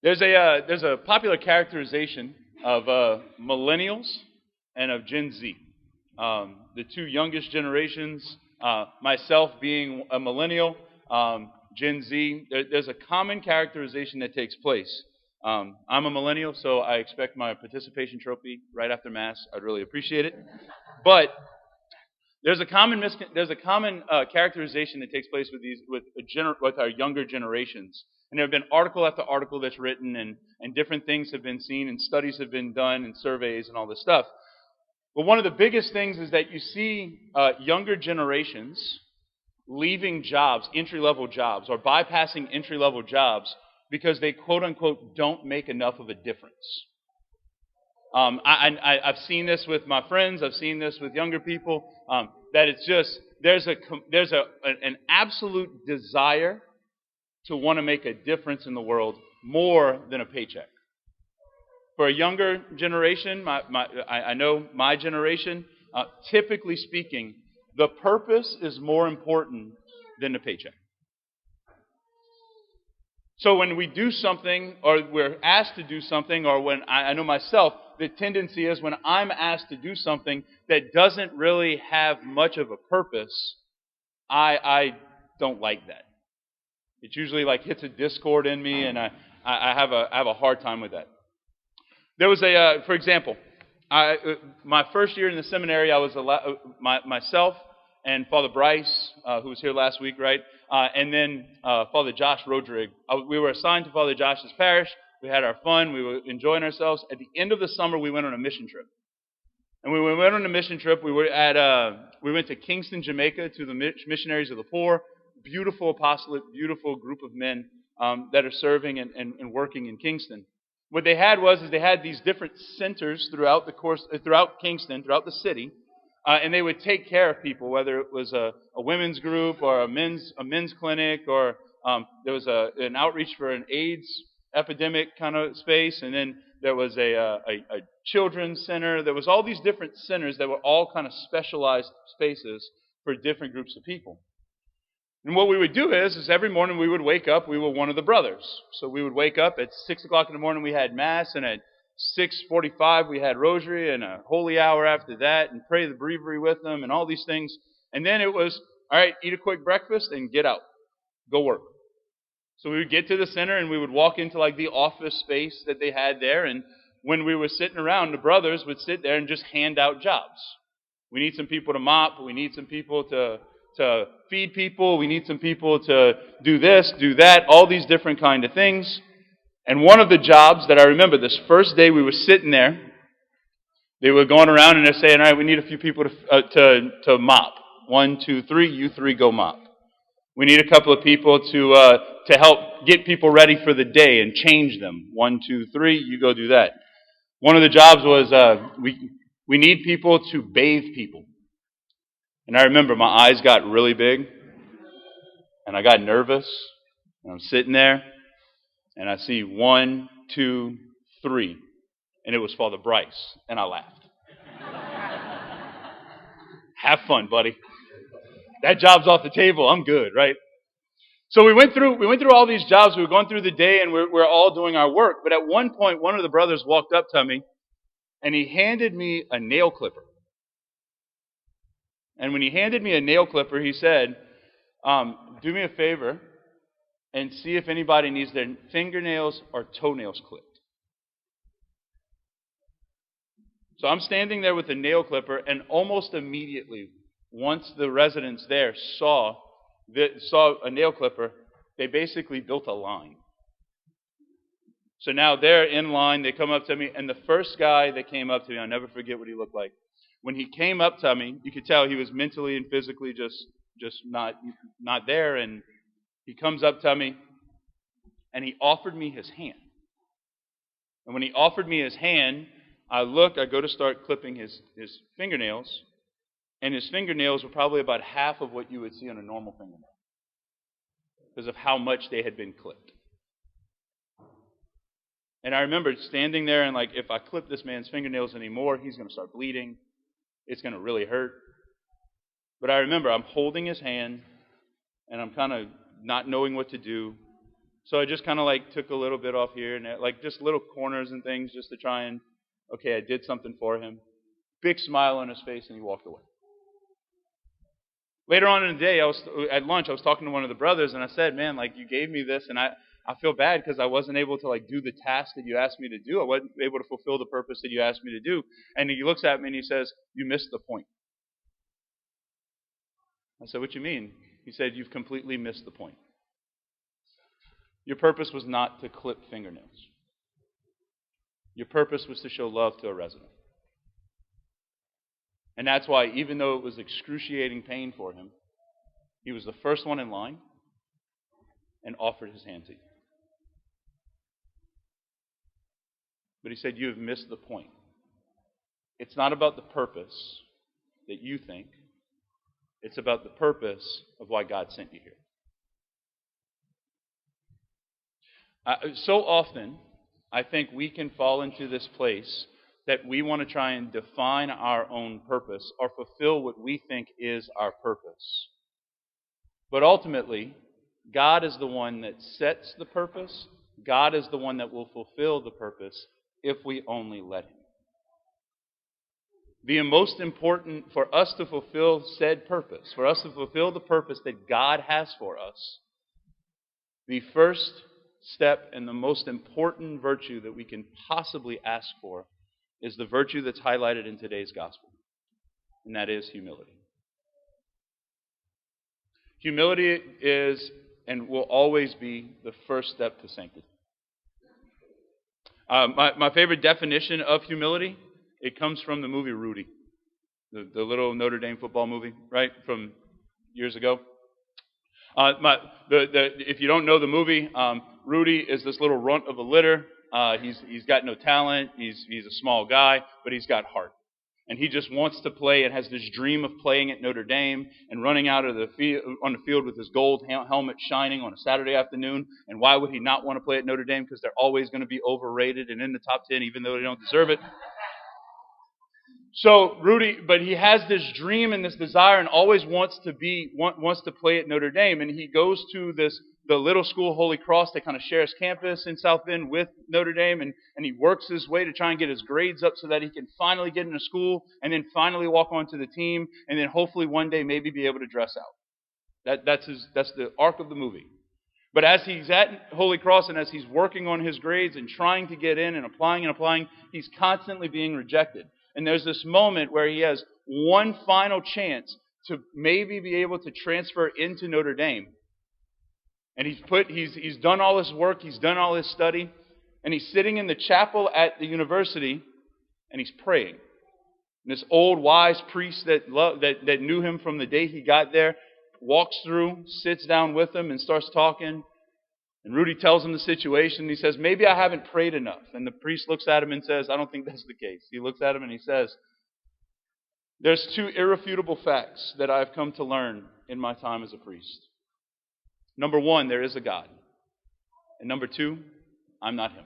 There's a popular characterization of millennials and of Gen Z, the two youngest generations. Myself being a millennial, Gen Z. There's a common characterization that takes place. I'm a millennial, so I expect my participation trophy right after Mass. I'd really appreciate it. But there's a common characterization that takes place with with our younger generations, and there have been article after article that's written, and different things have been seen, and studies have been done, and surveys, and all this stuff. But one of the biggest things is that you see younger generations leaving jobs, entry level jobs, or bypassing entry level jobs because they quote unquote don't make enough of a difference. I've seen this with my friends. I've seen this with younger people. That it's just there's an absolute desire to want to make a difference in the world more than a paycheck. For a younger generation, I know my generation. Typically speaking, the purpose is more important than the paycheck. So when we do something, or we're asked to do something, or when I know myself, the tendency is when I'm asked to do something that doesn't really have much of a purpose, I don't like that. It usually like hits a discord in me, and I have a hard time with that. There was for example, my first year in the seminary, I was myself and Father Bryce, who was here last week, right? And then Father Josh Rodrigue. We were assigned to Father Josh's parish. We had our fun. We were enjoying ourselves. At the end of the summer, we went on a mission trip. And when we went on a mission trip, we went to Kingston, Jamaica, to the Missionaries of the Poor. Beautiful apostolate, beautiful group of men that are serving and working in Kingston. What they had was they had these different centers throughout Kingston, throughout the city. And they would take care of people, whether it was a women's group or a men's clinic, or there was an outreach for an AIDS epidemic kind of space, and then there was a children's center. There was all these different centers that were all kind of specialized spaces for different groups of people. And what we would do is every morning we would wake up. We were one of the brothers, so we would wake up at 6 o'clock in the morning. We had Mass, and at 6:45 we had Rosary and a holy hour after that, and pray the breviary with them and all these things. And then it was, all right, eat a quick breakfast and get out, go work. So we would get to the center and we would walk into like the office space that they had there. And when we were sitting around, the brothers would sit there and just hand out jobs. We need some people to mop. We need some people to feed people. We need some people to do this, do that, all these different kind of things. And one of the jobs that I remember, this first day we were sitting there, they were going around and they're saying, all right, we need a few people to mop. 1, 2, 3, you three go mop. We need a couple of people to help get people ready for the day and change them. 1, 2, 3, you go do that. One of the jobs was we need people to bathe people. And I remember my eyes got really big, and I got nervous, and I'm sitting there, and I see 1, 2, 3, and it was Father Bryce, and I laughed. Have fun, buddy. That job's off the table. I'm good, right? So we went through all these jobs. We were going through the day, and we're all doing our work. But at one point, one of the brothers walked up to me, and he handed me a nail clipper. And when he handed me a nail clipper, he said, do me a favor and see if anybody needs their fingernails or toenails clipped. So I'm standing there with the nail clipper, and almost immediately, once the residents there saw a nail clipper, they basically built a line. So now they're in line, they come up to me, and the first guy that came up to me, I'll never forget what he looked like. When he came up to me, you could tell he was mentally and physically just not there, and he comes up to me, and he offered me his hand. And when he offered me his hand, I go to start clipping his fingernails, and his fingernails were probably about half of what you would see on a normal fingernail because of how much they had been clipped. And I remember standing there and like, if I clip this man's fingernails anymore, he's going to start bleeding. It's going to really hurt. But I remember I'm holding his hand, and I'm kind of not knowing what to do. So I just kind of like took a little bit off here and there, like just little corners and things just to try and, okay, I did something for him. Big smile on his face, and he walked away. Later on in the day, at lunch, I was talking to one of the brothers, and I said, man, like, you gave me this, and I feel bad because I wasn't able to, like, do the task that you asked me to do. I wasn't able to fulfill the purpose that you asked me to do. And he looks at me and he says, you missed the point. I said, what you mean? He said, you've completely missed the point. Your purpose was not to clip fingernails. Your purpose was to show love to a resident. And that's why, even though it was excruciating pain for him, he was the first one in line and offered his hand to you. But he said, you have missed the point. It's not about the purpose that you think. It's about the purpose of why God sent you here. So often, I think we can fall into this place that we want to try and define our own purpose or fulfill what we think is our purpose. But ultimately, God is the one that sets the purpose. God is the one that will fulfill the purpose if we only let Him. The most important for us to fulfill said purpose, for us to fulfill the purpose that God has for us, the first step and the most important virtue that we can possibly ask for is the virtue that's highlighted in today's gospel, and that is humility. Humility is and will always be the first step to sanctity. My favorite definition of humility, it comes from the movie Rudy, the little Notre Dame football movie, right, from years ago. If you don't know the movie, Rudy is this little runt of a litter. He's got no talent. He's a small guy, but he's got heart. And he just wants to play and has this dream of playing at Notre Dame and running out of on the field with his gold helmet shining on a Saturday afternoon. And why would he not want to play at Notre Dame? Because they're always going to be overrated and in the top 10, even though they don't deserve it. So Rudy, but he has this dream and this desire and always wants to play at Notre Dame. And he goes to the little school Holy Cross that kind of shares campus in South Bend with Notre Dame, and he works his way to try and get his grades up so that he can finally get into school and then finally walk onto the team and then hopefully one day maybe be able to dress out. That's the arc of the movie. But as he's at Holy Cross and as he's working on his grades and trying to get in and applying, he's constantly being rejected. And there's this moment where he has one final chance to maybe be able to transfer into Notre Dame. And he's done all his work, he's done all his study, and he's sitting in the chapel at the university, and he's praying. And this old wise priest that knew him from the day he got there walks through, sits down with him, and starts talking. And Rudy tells him the situation. He says, maybe I haven't prayed enough. And the priest looks at him and says, I don't think that's the case. He looks at him and he says, there's two irrefutable facts that I've come to learn in my time as a priest. Number one, there is a God. And number two, I'm not Him.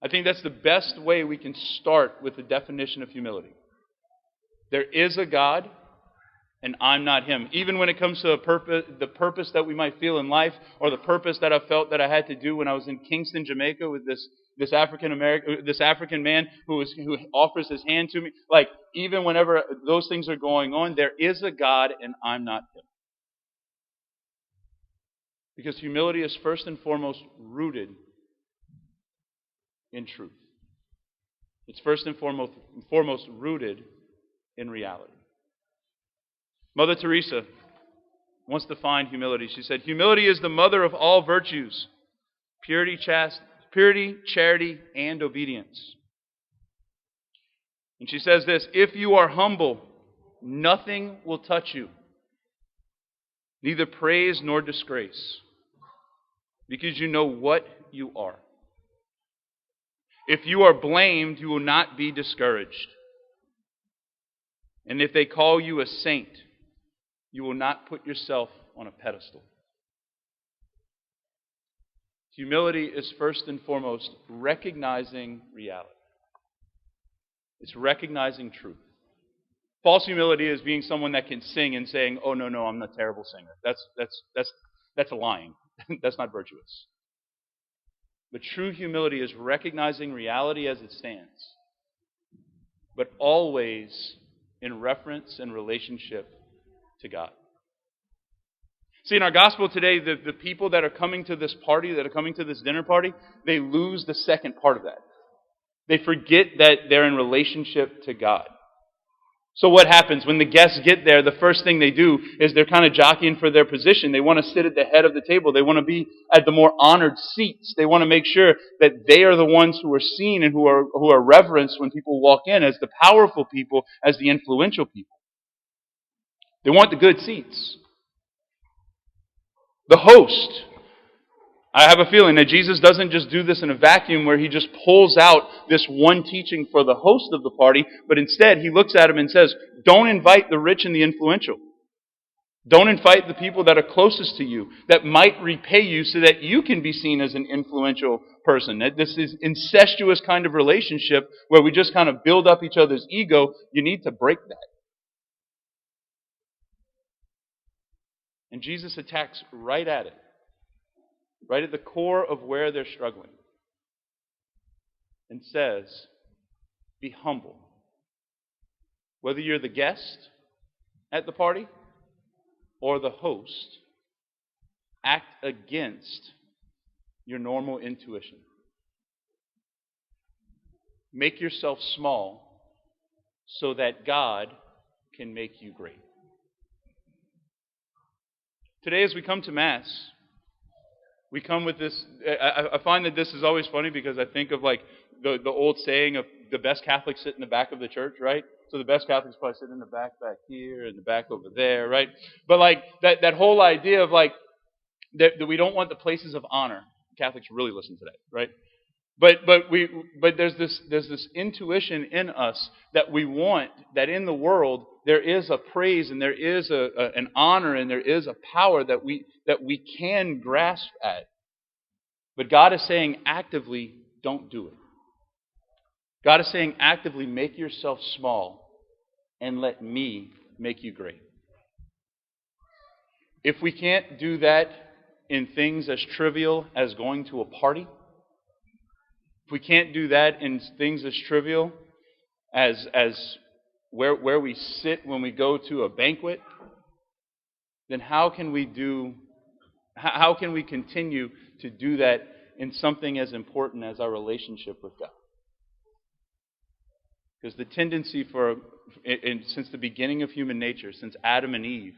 I think that's the best way we can start with the definition of humility. There is a God, and I'm not Him. Even when it comes to the purpose that we might feel in life, or the purpose that I felt that I had to do when I was in Kingston, Jamaica, with this African man who offers his hand to me. Like, even whenever those things are going on, there is a God, and I'm not Him. Because humility is first and foremost rooted in truth. It's first and foremost rooted in reality. Mother Teresa once defined humility. She said, humility is the mother of all virtues, purity, charity, and obedience. And she says this, if you are humble, nothing will touch you, neither praise nor disgrace, because you know what you are. If you are blamed, you will not be discouraged. And if they call you a saint, you will not put yourself on a pedestal. Humility is first and foremost recognizing reality. It's recognizing truth. False humility is being someone that can sing and saying, "Oh no, I'm a terrible singer." That's That's lying. That's not virtuous. But true humility is recognizing reality as it stands, but always in reference and relationship to God. See, in our gospel today, the people that are coming to this party, that are coming to this dinner party, they lose the second part of that. They forget that they're in relationship to God. So what happens when the guests get there? The first thing they do is they're kind of jockeying for their position. They want to sit at the head of the table. They want to be at the more honored seats. They want to make sure that they are the ones who are seen and who are reverenced when people walk in as the powerful people, as the influential people. They want the good seats. The host. I have a feeling that Jesus doesn't just do this in a vacuum where he just pulls out this one teaching for the host of the party, but instead he looks at him and says, don't invite the rich and the influential. Don't invite the people that are closest to you, that might repay you so that you can be seen as an influential person. That this is incestuous kind of relationship where we just kind of build up each other's ego. You need to break that. And Jesus attacks right at it. Right at the core of where they're struggling. And says, be humble. Whether you're the guest at the party or the host, act against your normal intuition. Make yourself small so that God can make you great. Today as we come to Mass, we come with this. I find that this is always funny because I think of like the old saying of the best Catholics sit in the back of the church, right? So the best Catholics probably sit in the back here and the back over there, right? But like that whole idea of like that we don't want the places of honor. Catholics really listen to that, right? But there's this intuition in us that we want that in the world there is a praise and there is an honor and there is a power that we can grasp at. But God is saying actively, don't do it. God is saying actively, make yourself small and let me make you great. If we can't do that in things as trivial as going to a party, if we can't do that in things as trivial as where we sit when we go to a banquet, then how can we continue to do that in something as important as our relationship with God? Because the tendency since the beginning of human nature, since Adam and Eve,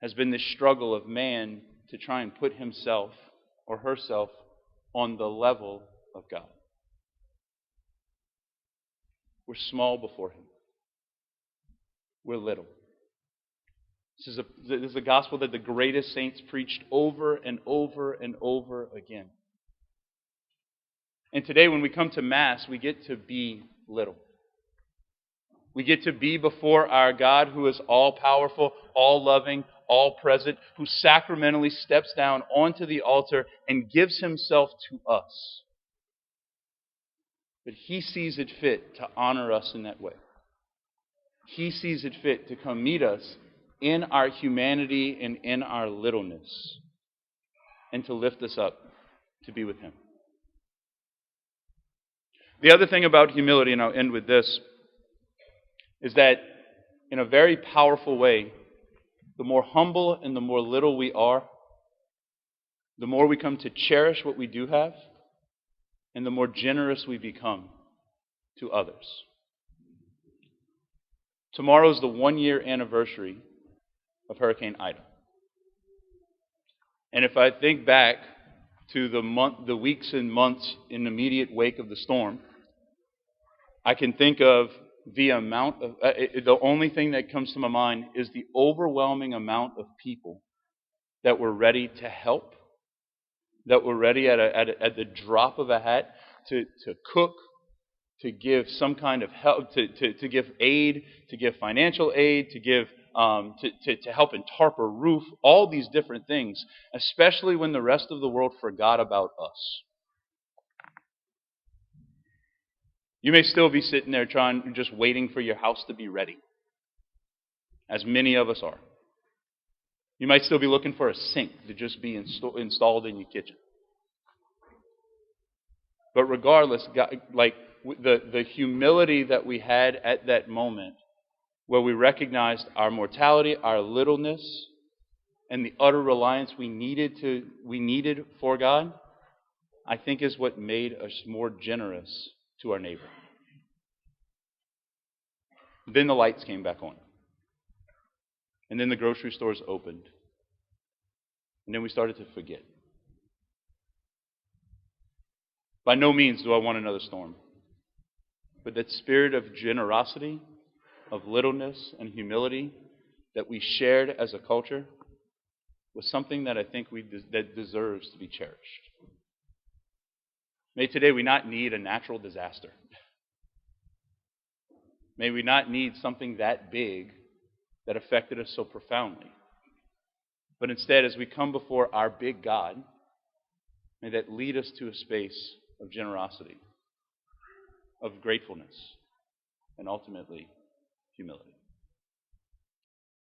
has been this struggle of man to try and put himself or herself on the level of God. We're small before Him. We're little. This is a gospel that the greatest saints preached over and over and over again. And today when we come to Mass, we get to be little. We get to be before our God who is all-powerful, all-loving, all-present, who sacramentally steps down onto the altar and gives Himself to us. But He sees it fit to honor us in that way. He sees it fit to come meet us in our humanity and in our littleness and to lift us up to be with Him. The other thing about humility, and I'll end with this, is that in a very powerful way, the more humble and the more little we are, the more we come to cherish what we do have, and the more generous we become to others. Tomorrow is the 1-year anniversary of Hurricane Ida. And if I think back to the weeks and months in the immediate wake of the storm, I can think of the amount of, the only thing that comes to my mind is the overwhelming amount of people that were ready to help, that were ready at the drop of a hat to cook, to give some kind of help, to give aid, to give financial aid, to give to help and tarp a roof, all these different things, especially when the rest of the world forgot about us. You may still be sitting there just waiting for your house to be ready, as many of us are. You might still be looking for a sink to just be installed in your kitchen. But regardless, God, the humility that we had at that moment, where we recognized our mortality, our littleness, and the utter reliance we needed for God, I think is what made us more generous to our neighbor. Then the lights came back on. And then the grocery stores opened. And then we started to forget. By no means do I want another storm. But that spirit of generosity, of littleness and humility that we shared as a culture was something that I think that deserves to be cherished. May today we not need a natural disaster. May we not need something that big that affected us so profoundly. But instead, as we come before our big God, may that lead us to a space of generosity, of gratefulness, and ultimately, humility.